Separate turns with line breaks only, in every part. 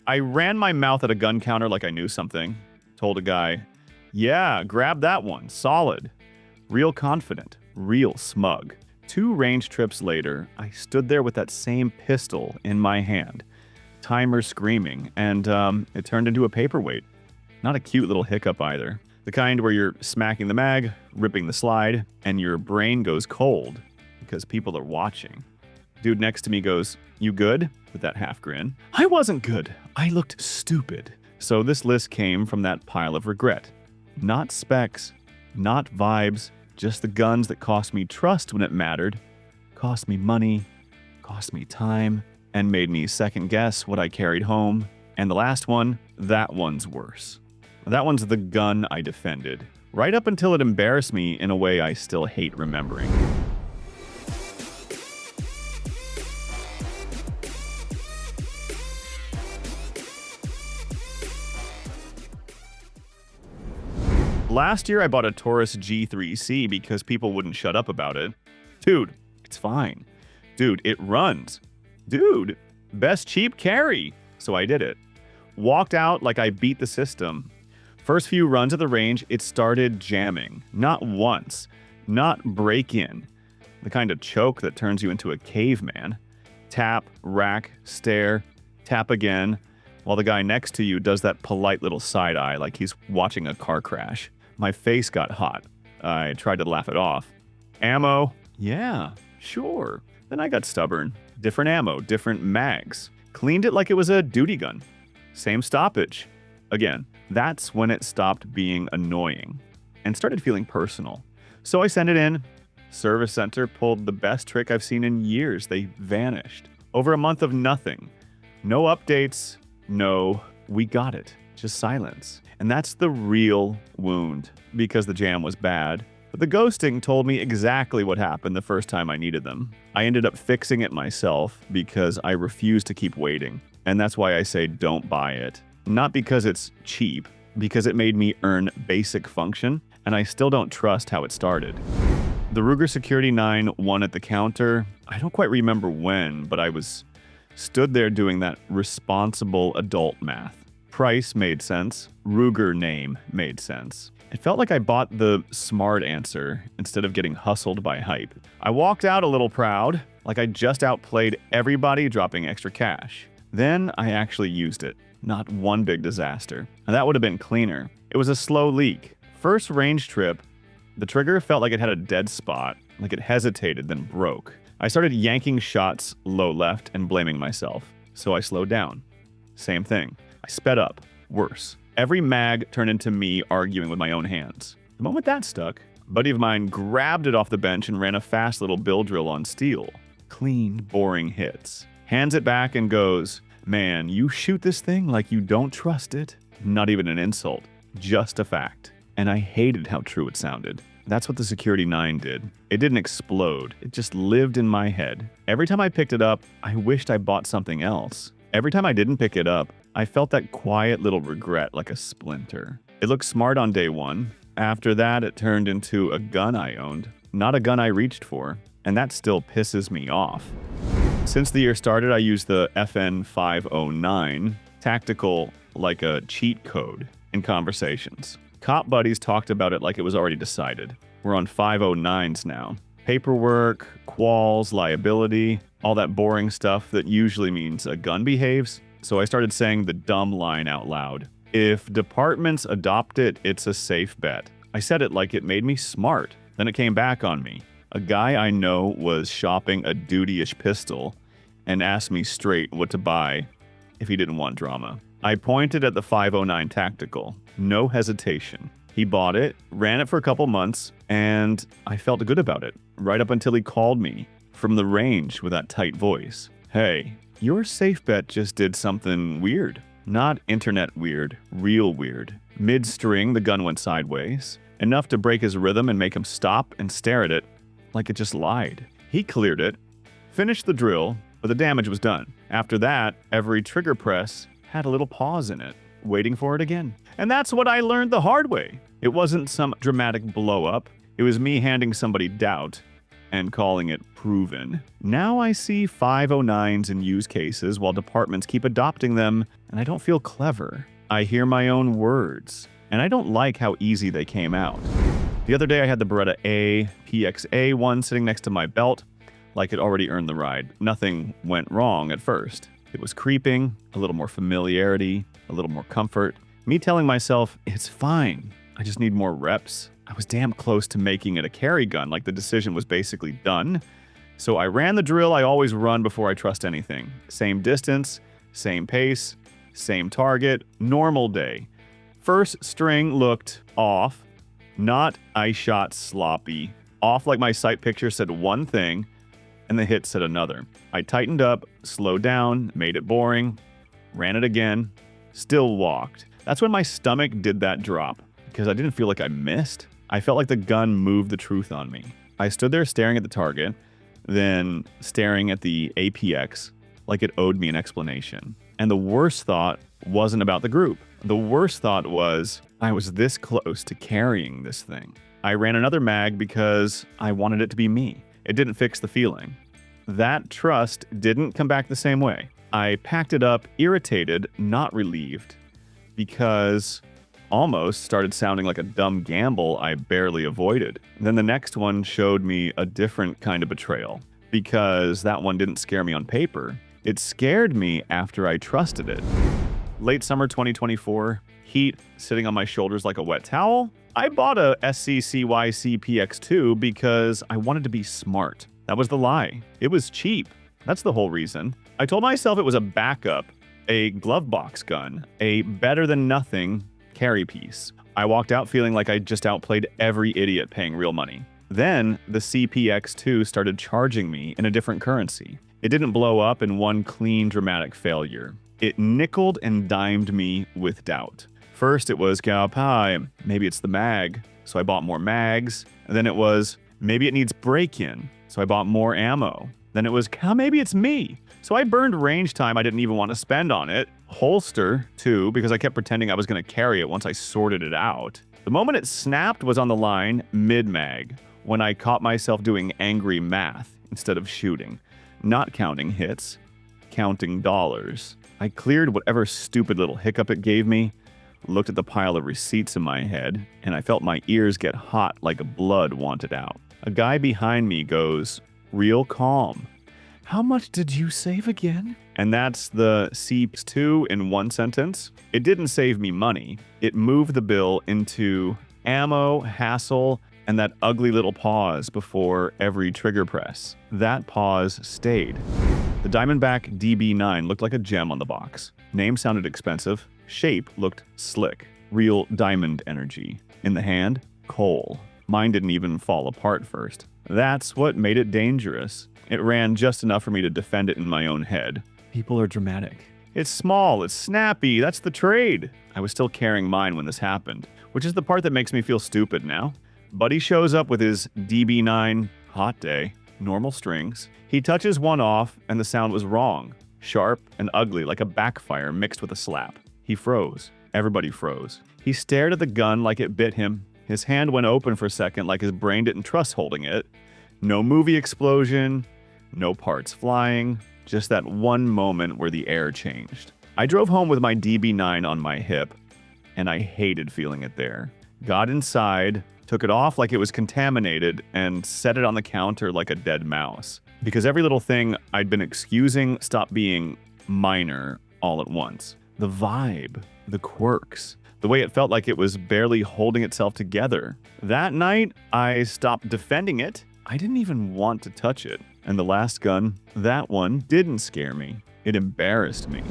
I ran my mouth at a gun counter like I knew something. Told a guy, yeah, grab that one, solid. Real confident, real smug. 2 range trips later, I stood there with that same pistol in my hand. Timer screaming, and it turned into a paperweight. Not a cute little hiccup either. The kind where you're smacking the mag, ripping the slide, and your brain goes cold because people are watching. Dude next to me goes, you good? With that half grin. I wasn't good. I looked stupid. So this list came from that pile of regret. Not specs, not vibes, just the guns that cost me trust when it mattered, cost me money, cost me time, and made me second guess what I carried home. And the last one, that one's worse. That one's the gun I defended, right up until it embarrassed me in a way I still hate remembering. Last year, I bought a Taurus G3C because people wouldn't shut up about it. Dude, it's fine. Dude, it runs. Dude, best cheap carry. So I did it. Walked out like I beat the system. First few runs of the range, it started jamming. Not once. Not break-in. The kind of choke that turns you into a caveman. Tap, rack, stare, tap again, while the guy next to you does that polite little side eye like he's watching a car crash. My face got hot. I tried to laugh it off. Ammo? Yeah, sure. Then I got stubborn. Different ammo, different mags. Cleaned it like it was a duty gun. Same stoppage. Again, that's when it stopped being annoying and started feeling personal. So I sent it in. Service center pulled the best trick I've seen in years. They vanished. Over a month of nothing. No updates. No, we got it. Just silence. And that's the real wound, because the jam was bad. But the ghosting told me exactly what happened the first time I needed them. I ended up fixing it myself because I refused to keep waiting. And that's why I say don't buy it. Not because it's cheap, because it made me earn basic function, and I still don't trust how it started. The Ruger Security 9 won at the counter. I don't quite remember when, but I stood there doing that responsible adult math. Price made sense. Ruger name made sense. It felt like I bought the smart answer instead of getting hustled by hype. I walked out a little proud, like I just outplayed everybody dropping extra cash. Then I actually used it. Not one big disaster. And that would have been cleaner. It was a slow leak. First range trip, the trigger felt like it had a dead spot, like it hesitated, then broke. I started yanking shots low left and blaming myself. So I slowed down. Same thing. I sped up. Worse. Every mag turned into me arguing with my own hands. The moment that stuck, a buddy of mine grabbed it off the bench and ran a fast little bill drill on steel. Clean, boring hits. Hands it back and goes, man, you shoot this thing like you don't trust it. Not even an insult. Just a fact. And I hated how true it sounded. That's what the Security 9 did. It didn't explode. It just lived in my head. Every time I picked it up, I wished I bought something else. Every time I didn't pick it up, I felt that quiet little regret like a splinter. It looked smart on day one. After that, it turned into a gun I owned, not a gun I reached for, and that still pisses me off. Since the year started, I used the FN 509, tactical like a cheat code, in conversations. Cop buddies talked about it like it was already decided. We're on 509s now. Paperwork, quals, liability, all that boring stuff that usually means a gun behaves. So I started saying the dumb line out loud. If departments adopt it, it's a safe bet. I said it like it made me smart. Then it came back on me. A guy I know was shopping a duty-ish pistol and asked me straight what to buy if he didn't want drama. I pointed at the 509 Tactical. No hesitation. He bought it, ran it for a couple months, and I felt good about it. Right up until he called me from the range with that tight voice. Hey, your safe bet just did something weird. Not internet weird, real weird. Mid-string, the gun went sideways. Enough to break his rhythm and make him stop and stare at it like it just lied. He cleared it, finished the drill, but the damage was done. After that, every trigger press had a little pause in it, waiting for it again. And that's what I learned the hard way. It wasn't some dramatic blow-up. It was me handing somebody doubt and calling it proven. Now I see 509s in use cases while departments keep adopting them, and I don't feel clever. I hear my own words, and I don't like how easy they came out. The other day I had the Beretta APX one sitting next to my belt, like it already earned the ride. Nothing went wrong at first. It was creeping, a little more familiarity, a little more comfort. Me telling myself, it's fine, I just need more reps. I was damn close to making it a carry gun, like the decision was basically done. So I ran the drill I always run before I trust anything. Same distance, same pace, same target, normal day. First string looked off, not I shot sloppy. Off like my sight picture said one thing, and the hit said another. I tightened up, slowed down, made it boring, ran it again, still walked. That's when my stomach did that drop, because I didn't feel like I missed. I felt like the gun moved the truth on me. I stood there staring at the target, then staring at the APX like it owed me an explanation. And the worst thought wasn't about the group. The worst thought was I was this close to carrying this thing. I ran another mag because I wanted it to be me. It didn't fix the feeling. That trust didn't come back the same way. I packed it up, irritated, not relieved, because almost started sounding like a dumb gamble I barely avoided. Then the next one showed me a different kind of betrayal, because that one didn't scare me on paper. It scared me after I trusted it. Late summer 2024, heat sitting on my shoulders like a wet towel. I bought a SCCY CPX-2 because I wanted to be smart. That was the lie. It was cheap. That's the whole reason. I told myself it was a backup, a glove box gun, a better than nothing carry piece. I walked out feeling like I just outplayed every idiot paying real money. Then the CPX-2 started charging me in a different currency. It didn't blow up in one clean, dramatic failure. It nickeled and dimed me with doubt. First it was, Gaupai, maybe it's the mag, so I bought more mags. And then it was, maybe it needs break-in, so I bought more ammo. Then it was, maybe it's me. So I burned range time I didn't even want to spend on it. Holster, too, because I kept pretending I was going to carry it once I sorted it out. The moment it snapped was on the line, mid-mag, when I caught myself doing angry math instead of shooting. Not counting hits, counting dollars. I cleared whatever stupid little hiccup it gave me, looked at the pile of receipts in my head, and I felt my ears get hot like blood wanted out. A guy behind me goes, real calm. How much did you save again? And that's the CPX-2 in one sentence. It didn't save me money. It moved the bill into ammo, hassle, and that ugly little pause before every trigger press. That pause stayed. The Diamondback DB9 looked like a gem on the box. Name sounded expensive. Shape looked slick. Real diamond energy. In the hand, coal. Mine didn't even fall apart first. That's what made it dangerous. It ran just enough for me to defend it in my own head. People are dramatic. It's small, it's snappy, that's the trade. I was still carrying mine when this happened, which is the part that makes me feel stupid now. Buddy shows up with his DB9, hot day, normal strings. He touches one off and the sound was wrong. Sharp and ugly like a backfire mixed with a slap. He froze. Everybody froze. He stared at the gun like it bit him. His hand went open for a second like his brain didn't trust holding it. No movie explosion, no parts flying, just that one moment where the air changed. I drove home with my DB9 on my hip, and I hated feeling it there. Got inside, took it off like it was contaminated, and set it on the counter like a dead mouse. Because every little thing I'd been excusing stopped being minor all at once. The vibe, the quirks, the way it felt like it was barely holding itself together. That night, I stopped defending it. I didn't even want to touch it. And the last gun, that one, didn't scare me. It embarrassed me.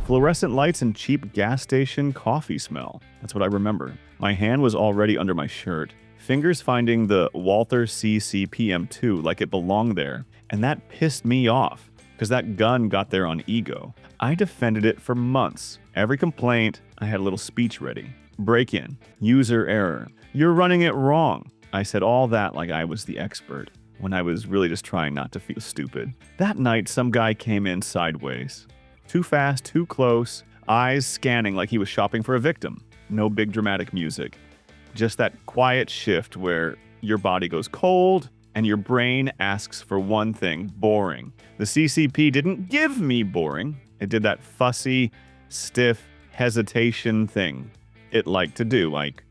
Fluorescent lights and cheap gas station coffee smell. That's what I remember. My hand was already under my shirt, fingers finding the Walther CCP M2 like it belonged there. And that pissed me off, because that gun got there on ego. I defended it for months. Every complaint, I had a little speech ready. Break-in, user error, you're running it wrong. I said all that like I was the expert, when I was really just trying not to feel stupid. That night, some guy came in sideways. Too fast, too close, eyes scanning like he was shopping for a victim. No big dramatic music. Just that quiet shift where your body goes cold and your brain asks for one thing, boring. The CCP didn't give me boring. It did that fussy, stiff hesitation thing it liked to do, like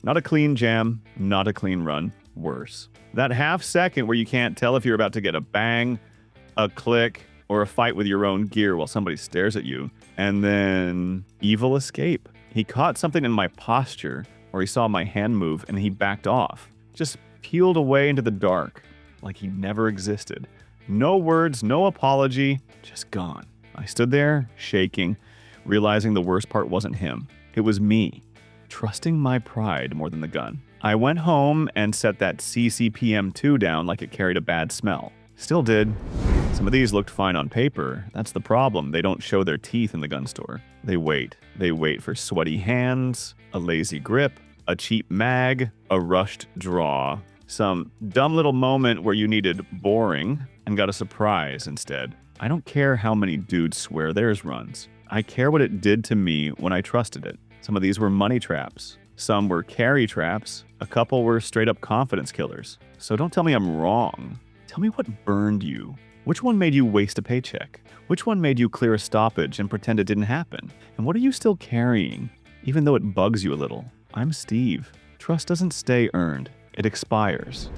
not a clean jam, not a clean run, worse. That half second where you can't tell if you're about to get a bang, a click, or a fight with your own gear while somebody stares at you. And then evil escape. He caught something in my posture, or he saw my hand move and he backed off. Just peeled away into the dark, like he never existed. No words, no apology, just gone. I stood there, shaking, realizing the worst part wasn't him. It was me, trusting my pride more than the gun. I went home and set that CCP M2 down like it carried a bad smell. Still did. Some of these looked fine on paper. That's the problem. They don't show their teeth in the gun store. They wait. They wait for sweaty hands, a lazy grip, a cheap mag, a rushed draw, some dumb little moment where you needed boring and got a surprise instead. I don't care how many dudes swear theirs runs. I care what it did to me when I trusted it. Some of these were money traps. Some were carry traps. A couple were straight up confidence killers. So don't tell me I'm wrong. Tell me what burned you. Which one made you waste a paycheck? Which one made you clear a stoppage and pretend it didn't happen? And what are you still carrying, even though it bugs you a little? I'm Steve. Trust doesn't stay earned. It expires.